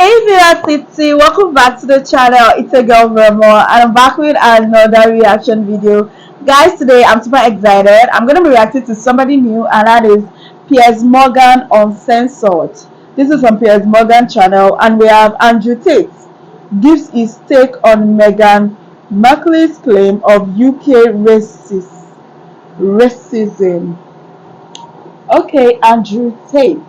Hey there, Tate. Welcome back to the channel. It's a girl Remo, and I'm back with another reaction video. Guys, today I'm super excited. I'm gonna be reacting to somebody new, and that is Piers Morgan Uncensored. This is from Piers Morgan channel, and we have Andrew Tate gives his take on Meghan Markle's claim of UK racism. Okay, Andrew Tate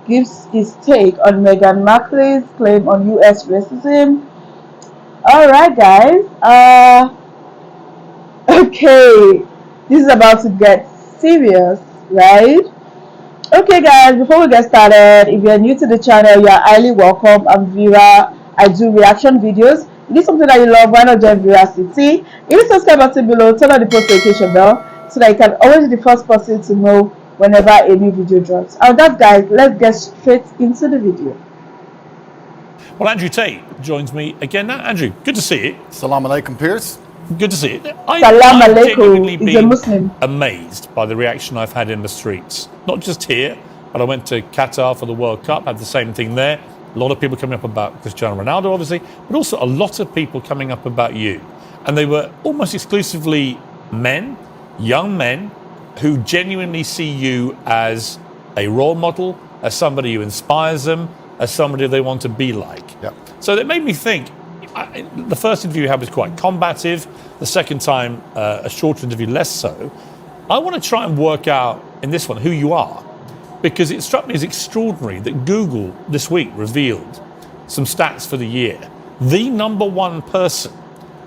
gives his take on Meghan Markle's claim on US racism. Alright guys, okay, this is about to get serious, right? Okay guys, before we get started, if you're new to the channel, you're highly welcome. I'm Vera. I do reaction videos. If this is something that you love, why not join Vera City? Hit the subscribe button below, turn on the post notification bell so that you can always be the first person to know whenever a new video drops. And that guys, let's get straight into the video. Well, Andrew Tate joins me again now. Andrew, good to see you. Salam alaikum, Piers. Good to see you. Salam I've alaikum. genuinely He's a Muslim. been amazed by the reaction I've had in the streets. Not just here, but I went to Qatar for the World Cup, had the same thing there. A lot of people coming up about Cristiano Ronaldo, obviously, but also a lot of people coming up about you. And they were almost exclusively men, young men, who genuinely see you as a role model, as somebody who inspires them, as somebody they want to be like. Yep. So it made me think, the first interview you had was quite combative, the second time a shorter interview less so. I want to try and work out in this one who you are, because it struck me as extraordinary that Google this week revealed some stats for the year. The #1 person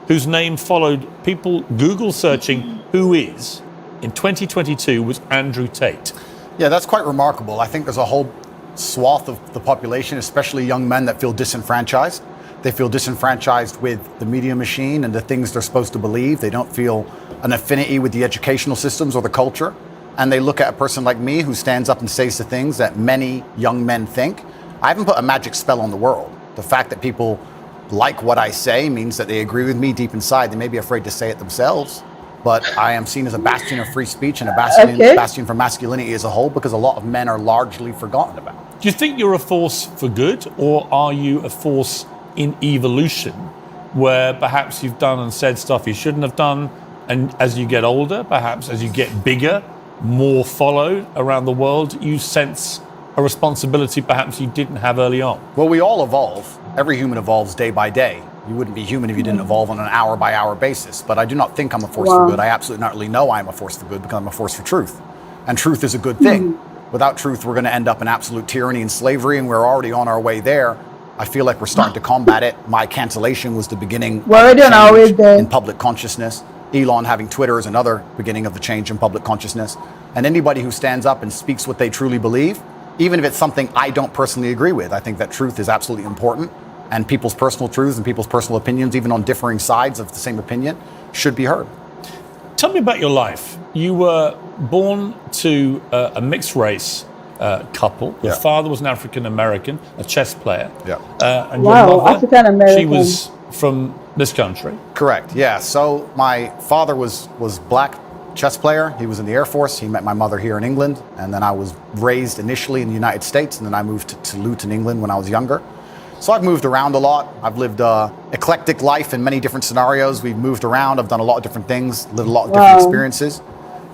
whose name followed people Google searching who is in 2022 was Andrew Tate. Yeah, that's quite remarkable. I think there's a whole swath of the population, especially young men, that feel disenfranchised. They feel disenfranchised with the media machine and the things they're supposed to believe. They don't feel an affinity with the educational systems or the culture. And they look at a person like me who stands up and says the things that many young men think. I haven't put a magic spell on the world. The fact that people like what I say means that they agree with me deep inside. They may be afraid to say it themselves. But I am seen as a bastion of free speech and a bastion for masculinity as a whole, because a lot of men are largely forgotten about. Do you think you're a force for good, or are you a force in evolution where perhaps you've done and said stuff you shouldn't have done, and as you get older, perhaps as you get bigger, more followed around the world, you sense a responsibility perhaps you didn't have early on? Well, we all evolve. Every human evolves day by day. You wouldn't be human if you didn't evolve on an hour-by-hour basis. But I do not think I'm a force for good. I absolutely not really know I'm a force for good, because I'm a force for truth. And truth is a good thing. Without truth, we're going to end up in absolute tyranny and slavery, and we're already on our way there. I feel like we're starting to combat it. My cancellation was the beginning in public consciousness. Elon having Twitter is another beginning of the change in public consciousness. And anybody who stands up and speaks what they truly believe, even if it's something I don't personally agree with, I think that truth is absolutely important. And people's personal truths and people's personal opinions, even on differing sides of the same opinion, should be heard. Tell me about your life. You were born to a mixed race couple. Your father was an African American, a chess player. Yeah. And your mother, African American. she was from this country. Correct. Yeah. So my father was black chess player. He was in the Air Force. He met my mother here in England, and then I was raised initially in the United States, and then I moved to Luton, England when I was younger. So I've moved around a lot. I've lived an eclectic life in many different scenarios. We've moved around. I've done a lot of different things, lived a lot of different experiences.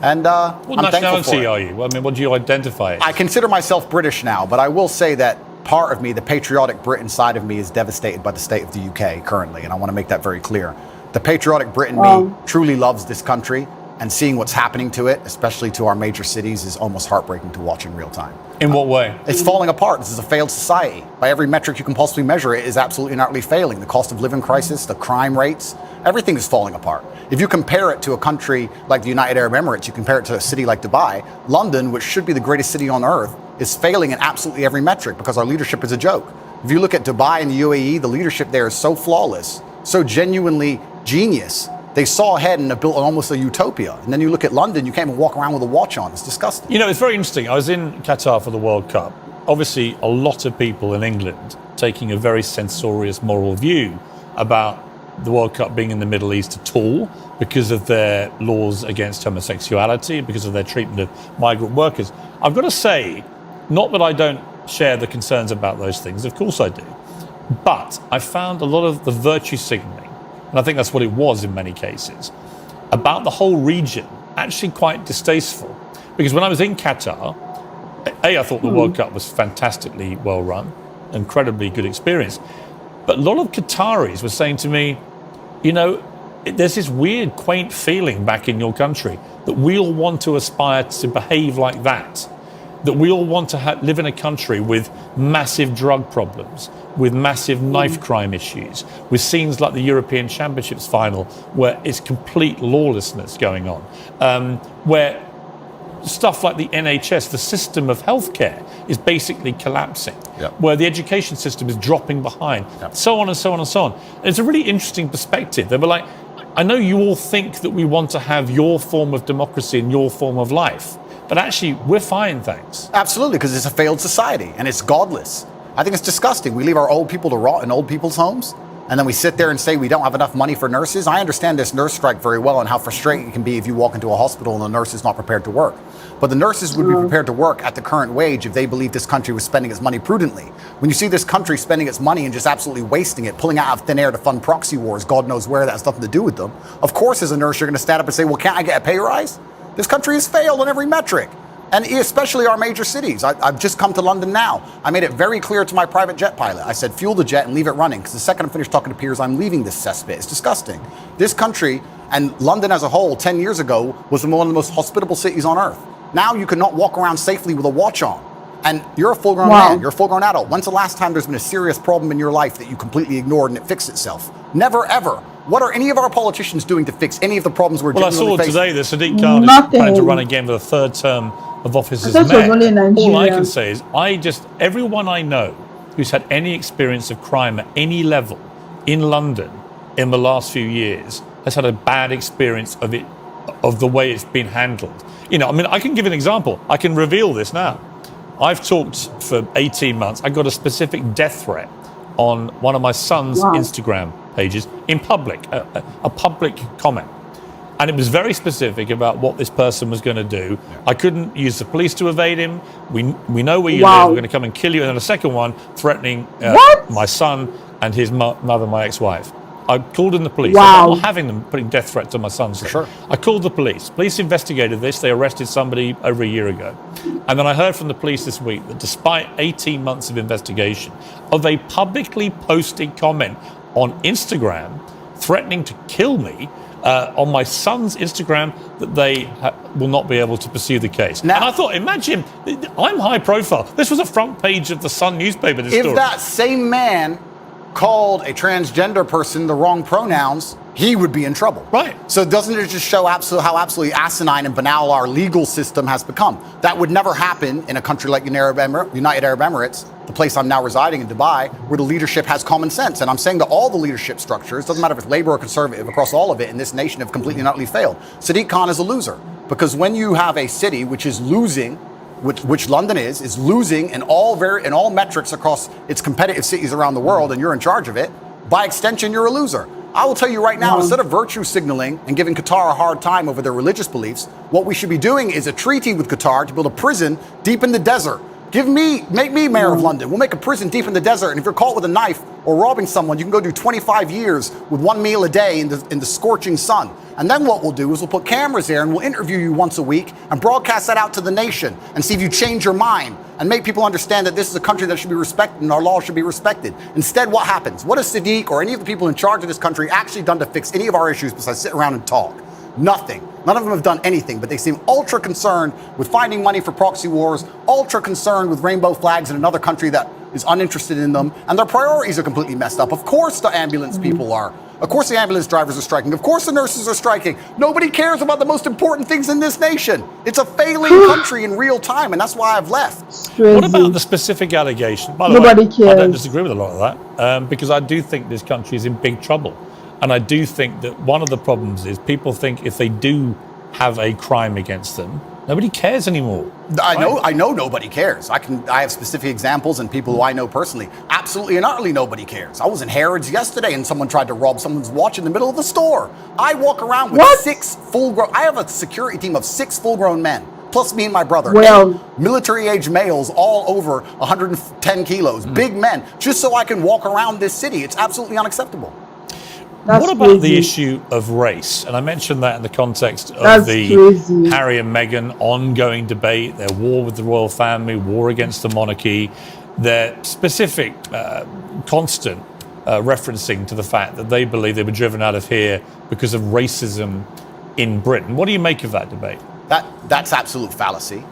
And what I'm thankful for it. are you? I mean, what do you identify as? I consider myself British now, but I will say that part of me, the patriotic Brit inside of me, is devastated by the state of the UK currently, and I want to make that very clear. The patriotic Brit in me truly loves this country, and seeing what's happening to it, especially to our major cities, is almost heartbreaking to watch in real time. In what way? It's falling apart. This is a failed society. By every metric you can possibly measure, it is absolutely and utterly failing. The cost of living crisis, the crime rates, everything is falling apart. If you compare it to a country like the United Arab Emirates, you compare it to a city like Dubai, London, which should be the greatest city on earth, is failing in absolutely every metric because our leadership is a joke. If you look at Dubai and the UAE, the leadership there is so flawless, so genuinely genius. They saw ahead and have built almost a utopia. And then you look at London, you can't even walk around with a watch on. It's disgusting. You know, it's very interesting. I was in Qatar for the World Cup. Obviously, a lot of people in England taking a very censorious moral view about the World Cup being in the Middle East at all, because of their laws against homosexuality, because of their treatment of migrant workers. I've got to say, not that I don't share the concerns about those things. Of course I do. But I found a lot of the virtue signaling, and I think that's what it was in many cases, about the whole region actually quite distasteful. Because when I was in Qatar, I thought the World Cup was fantastically well run, incredibly good experience. But a lot of Qataris were saying to me, you know, there's this weird, quaint feeling back in your country that we all want to aspire to behave like that we all want to live in a country with massive drug problems, with massive knife crime issues, with scenes like the European Championships final where it's complete lawlessness going on, where stuff like the NHS, the system of healthcare, is basically collapsing, where the education system is dropping behind, so on and so on and so on. And it's a really interesting perspective. They were like, I know you all think that we want to have your form of democracy and your form of life, but actually we're fine, thanks. Absolutely, because it's a failed society and it's godless. I think it's disgusting. We leave our old people to rot in old people's homes, and then we sit there and say we don't have enough money for nurses. I understand this nurse strike very well and how frustrating it can be if you walk into a hospital and the nurse is not prepared to work. But the nurses would be prepared to work at the current wage if they believed this country was spending its money prudently. When you see this country spending its money and just absolutely wasting it, pulling it out of thin air to fund proxy wars, God knows where, that has nothing to do with them. Of course, as a nurse, you're going to stand up and say, well, can't I get a pay rise? This country has failed on every metric. And especially our major cities. I've just come to London now. I made it very clear to my private jet pilot. I said, fuel the jet and leave it running, because the second I'm finished talking to Piers, I'm leaving this cesspit. It's disgusting. This country, and London as a whole, 10 years ago, was one of the most hospitable cities on earth. Now you cannot walk around safely with a watch on. And you're a full-grown man. You're a full-grown adult. When's the last time there's been a serious problem in your life that you completely ignored and it fixed itself? Never, ever. What are any of our politicians doing to fix any of the problems we're genuinely facing? Well, I saw today that Sadiq Khan is planning to run again for the third term of office as mayor. All I can say is, everyone I know who's had any experience of crime at any level in London in the last few years has had a bad experience of it, of the way it's been handled. You know, I mean, I can give an example. I can reveal this now. I've talked for 18 months. I got a specific death threat on one of my son's Instagram pages in public, a public comment. And it was very specific about what this person was going to do. I couldn't use the police to evade him. We know where you live. We're going to come and kill you. And then a second one threatening my son and his mother, my ex-wife. I called in the police. I'm not having them putting death threats on my son. Sure. I called the police. Police investigated this. They arrested somebody over a year ago. And then I heard from the police this week that despite 18 months of investigation, of a publicly posted comment on Instagram threatening to kill me on my son's Instagram, that they will not be able to pursue the case. Now, and I thought, imagine, I'm high profile. This was a front page of the Sun newspaper, this story. If that same man called a transgender person the wrong pronouns, he would be in trouble. Right. So doesn't it just show how absolutely asinine and banal our legal system has become? That would never happen in a country like United Arab Emirates, the place I'm now residing in, Dubai, where the leadership has common sense. And I'm saying that all the leadership structures, doesn't matter if it's Labour or Conservative, across all of it in this nation have completely and utterly failed. Sadiq Khan is a loser, because when you have a city which is losing, which London is losing in all metrics across its competitive cities around the world, and you're in charge of it, by extension, you're a loser. I will tell you right now, instead of virtue signaling and giving Qatar a hard time over their religious beliefs, what we should be doing is a treaty with Qatar to build a prison deep in the desert. Make me mayor of London. We'll make a prison deep in the desert, and if you're caught with a knife or robbing someone, you can go do 25 years with one meal a day in the scorching sun. And then what we'll do is we'll put cameras there and we'll interview you once a week and broadcast that out to the nation and see if you change your mind and make people understand that this is a country that should be respected and our laws should be respected. Instead, what happens? What has Sadiq or any of the people in charge of this country actually done to fix any of our issues besides sit around and talk? Nothing. None of them have done anything, but they seem ultra concerned with finding money for proxy wars, ultra concerned with rainbow flags in another country that is uninterested in them, and their priorities are completely messed up. Of course the ambulance people are. Of course the ambulance drivers are striking. Of course the nurses are striking. Nobody cares about the most important things in this nation. It's a failing country in real time, and that's why I've left. What about the specific allegation? By the way, I don't disagree with a lot of that, because I do think this country is in big trouble. And I do think that one of the problems is people think if they do have a crime against them, nobody cares anymore. I know nobody cares. I have specific examples and people who I know personally. Absolutely and utterly nobody cares. I was in Harrods yesterday and someone tried to rob someone's watch in the middle of the store. I walk around with I have a security team of 6 full-grown men, plus me and my brother. Well, Military-age males all over 110 kilos, big men, just so I can walk around this city. It's absolutely unacceptable. that's What about the crazy. issue of race? And I mentioned that in the context of That's the crazy. Harry and Meghan ongoing debate, their war with the royal family, war against the monarchy, their specific constant referencing to the fact that they believe they were driven out of here because of racism in Britain. What do you make of that debate? That's absolute fallacy.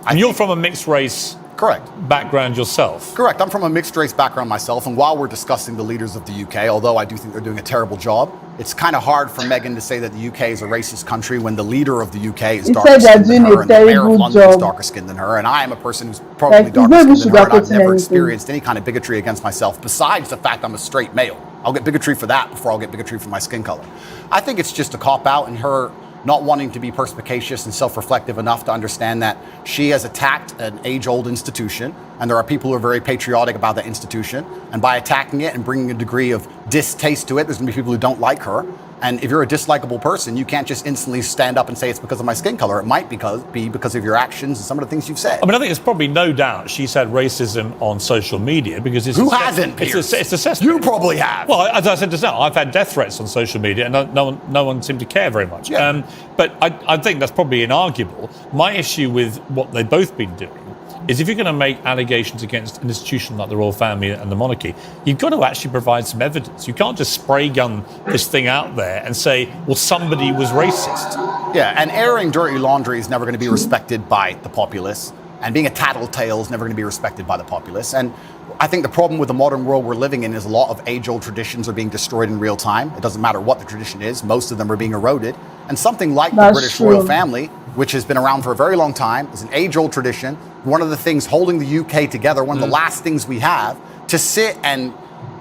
And you're from a mixed race Correct. background yourself. Correct. I'm from a mixed race background myself, and while we're discussing the leaders of the UK, although I do think they're doing a terrible job, it's kind of hard for Meghan to say that the UK is a racist country when the leader of the UK is He darker said they're skinned than doing her, a and the mayor of terrible London is job. darker skinned than her, and I am a person who's probably Like, he's darker not even skinned than her, and I've sugarcoating never anything. experienced any kind of bigotry against myself besides the fact I'm a straight male. I'll get bigotry for that before I'll get bigotry for my skin color. I think it's just a cop-out, and her not wanting to be perspicacious and self-reflective enough to understand that she has attacked an age-old institution, and there are people who are very patriotic about that institution, and by attacking it and bringing a degree of distaste to it, there's going to be people who don't like her. And if you're a dislikable person, you can't just instantly stand up and say it's because of my skin color. It might be because of your actions and some of the things you've said. I mean, I think there's probably no doubt she's had racism on social media because it's Who hasn't, Piers? It's a cesspit. You probably have. Well, as I said just now, I've had death threats on social media, and no one seemed to care very much. Yeah. But I think that's probably inarguable. My issue with what they've both been doing is if you're going to make allegations against an institution like the royal family and the monarchy, you've got to actually provide some evidence. You can't just spray gun this thing out there and say, well, somebody was racist. Yeah, and airing dirty laundry is never going to be respected by the populace, and being a tattletale is never going to be respected by the populace. And I think the problem with the modern world we're living in is a lot of age-old traditions are being destroyed in real time. It doesn't matter what the tradition is, most of them are being eroded. And something like the That's British true. royal family, which has been around for a very long time, is an age-old tradition. One of the things holding the UK together, one of the last things we have, to sit and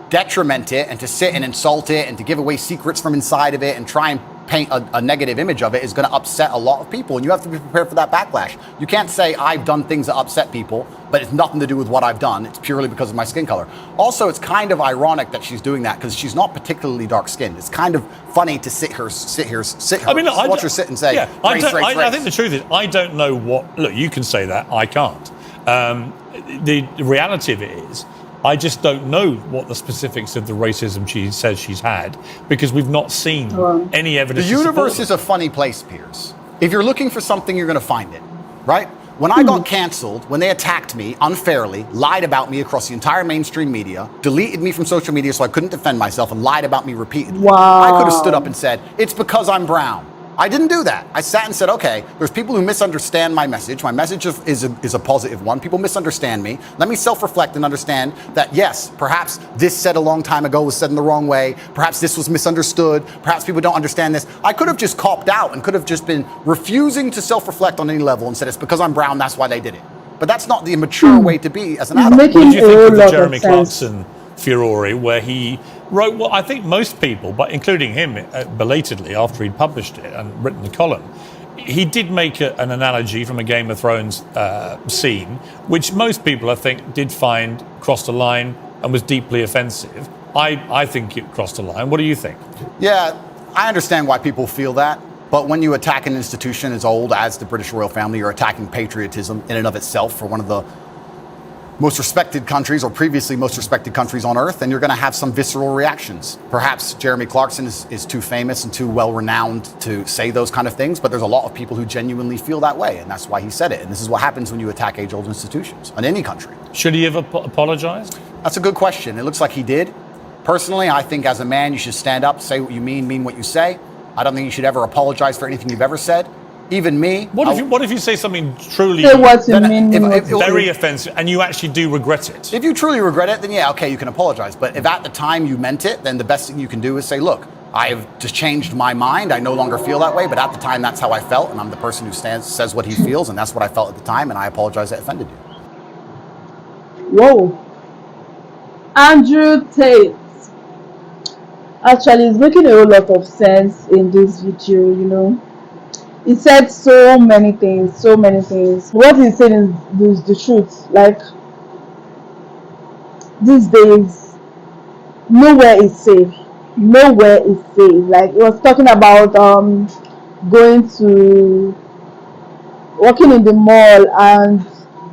detriment it and to sit and insult it and to give away secrets from inside of it and try and paint a negative image of it is going to upset a lot of people, and you have to be prepared for that backlash. You can't say I've done things that upset people, but it's nothing to do with what I've done. It's purely because of my skin color. Also, it's kind of ironic that she's doing that because she's not particularly dark-skinned. It's kind of funny to sit her. I mean, look, watch her sit and say, yeah, race, race, I race. think the truth is, I don't know what. Look, you can say that, I can't. The reality of it is, I just don't know what the specifics of the racism she says she's had because we've not seen any The evidence. universe is a funny place, Piers. If you're looking for something, you're going to find it, right? When I got canceled, when they attacked me unfairly, lied about me across the entire mainstream media, deleted me from social media so I couldn't defend myself, and lied about me repeatedly, Wow. I could have stood up and said, it's because I'm brown. I didn't do that. I sat and said, okay, there's people who misunderstand my message. My message is a positive one. People misunderstand me. Let me self-reflect and understand that, yes, perhaps this said a long time ago was said in the wrong way. Perhaps this was misunderstood. Perhaps people don't understand this. I could have just copped out and could have just been refusing to self-reflect on any level and said, it's because I'm brown, that's why they did it. But that's not the mature way to be as an adult. Making What did you a think whole of the lot Jeremy of sense. Clarkson furore, where he wrote what I think most people, but including him belatedly after he'd published it and written the column, he did make an analogy from a Game of Thrones scene, which most people, I think, did find crossed a line and was deeply offensive. I think it crossed a line. What do you think? Yeah, I understand why people feel that. But when you attack an institution as old as the British royal family, you're attacking patriotism in and of itself for one of the most respected countries, or previously most respected countries on earth, and you're going to have some visceral reactions. Perhaps Jeremy Clarkson is too famous and too well-renowned to say those kind of things, but there's a lot of people who genuinely feel that way, and that's why he said it. And this is what happens when you attack age-old institutions in any country. Should he have apologized? That's a good question. It looks like he did. Personally, I think as a man, you should stand up, say what you mean what you say. I don't think you should ever apologize for anything you've ever said. Even me. What if you say something truly Say what you Then mean. if- very offensive and you actually do regret it? If you truly regret it, then yeah, okay, you can apologize. But if at the time you meant it, then the best thing you can do is say, look, I have just changed my mind. I no longer feel that way. But at the time, that's how I felt. And I'm the person who says what he feels. And that's what I felt at the time. And I apologize that offended you. Whoa. Andrew Tate. Actually, it's making a whole lot of sense in this video, you know. He said so many things, so many things. What he said is the truth. Like, these days, nowhere is safe. Nowhere is safe. Like, he was talking about going to walking in the mall and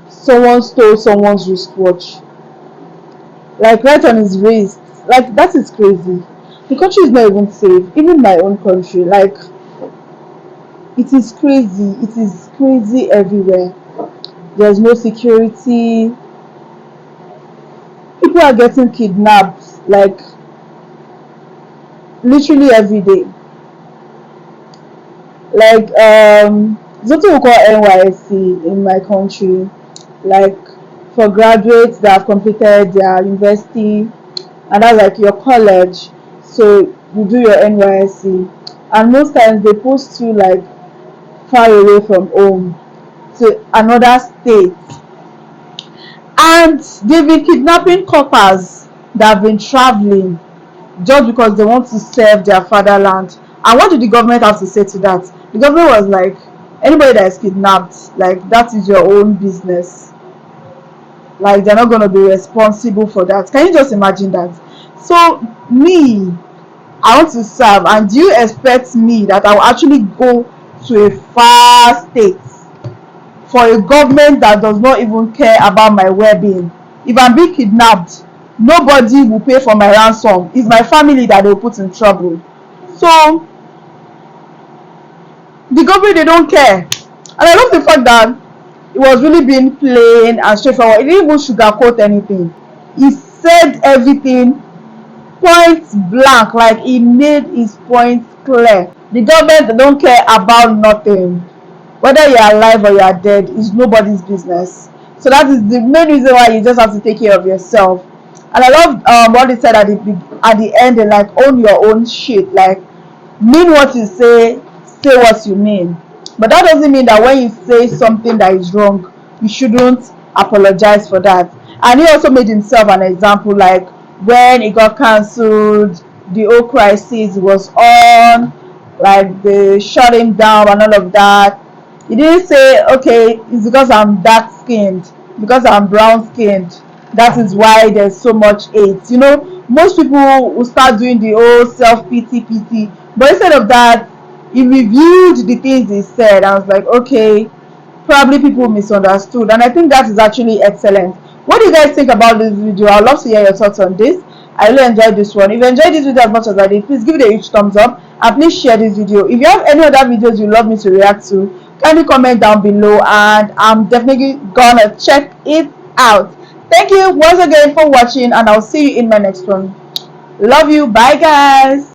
someone stole someone's wristwatch, like right on his wrist. Like that is crazy. The country is not even safe. Even my own country, like it is crazy. It is crazy everywhere. There's no security. People are getting kidnapped like literally every day. Like something we call NYSC in my country. Like for graduates that have completed their university, and that's like your college. So you do your NYSC, and most times they post you like far away from home to another state, and they've been kidnapping coppers that have been traveling just because they want to serve their fatherland. And what did the government have to say to that? The government was like, anybody that is kidnapped, like that is your own business. Like they're not going to be responsible for that. Can you just imagine that? So me, I want to serve, and do you expect me that I will actually go to a far state for a government that does not even care about my well-being? If I'm being kidnapped, nobody will pay for my ransom. It's my family that they will put in trouble. So the government, they don't care. And I love the fact that it was really being plain and straightforward. It didn't even sugarcoat anything. He said everything point blank, like he made his point clear. The government, they don't care about nothing. Whether you're alive or you're dead is nobody's business. So that is the main reason why you just have to take care of yourself. And I love what they said at the end. They like, own your own shit. Like, mean what you say what you mean. But that doesn't mean that when you say something that is wrong, you shouldn't apologize for that. And he also made himself an example, like when it got cancelled, the whole crisis was on, like they shut him down and all of that. He didn't say, okay, it's because I'm dark skinned, because I'm brown skinned, that is why there's so much hate. You know, most people will start doing the whole self pity, but instead of that, he reviewed the things he said. I was like, okay, probably people misunderstood, and I think that is actually excellent. What do you guys think about this video? I'd love to hear your thoughts on this. I really enjoyed this one. If you enjoyed this video as much as I did, please give it a huge thumbs up, and please share this video. If you have any other videos you'd love me to react to, kindly comment down below, and I'm definitely gonna check it out. Thank you once again for watching, and I'll see you in my next one. Love you. Bye guys.